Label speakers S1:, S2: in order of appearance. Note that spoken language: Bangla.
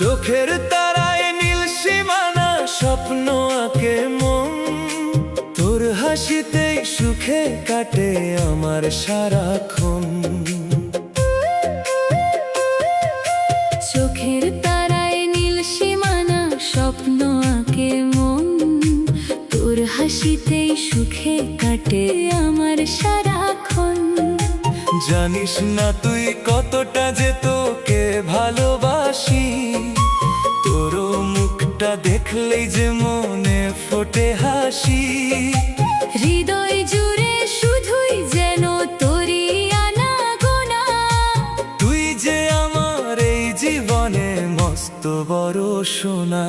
S1: চোখের তারায় নীল সীমানা স্বপ্ন আঁকে মন, তোর হাসিতেই সুখে কাটে আমার সারাক্ষণ।
S2: চোখের তারায় নীল সীমানা স্বপ্ন আঁকে মন, তোর হাসিতেই সুখে কাটে আমার সারাক্ষণ।
S1: জানিস না তুই কতটা যে তোকে ভালোবাসি, তোর মুখটা দেখলেই যে মনে ফোটে হাসি।
S2: হৃদয় জুড়ে শুধুই যেন তোরই আনাগোনা,
S1: তুই যে আমার এই জীবনে মস্ত বড় সোনা।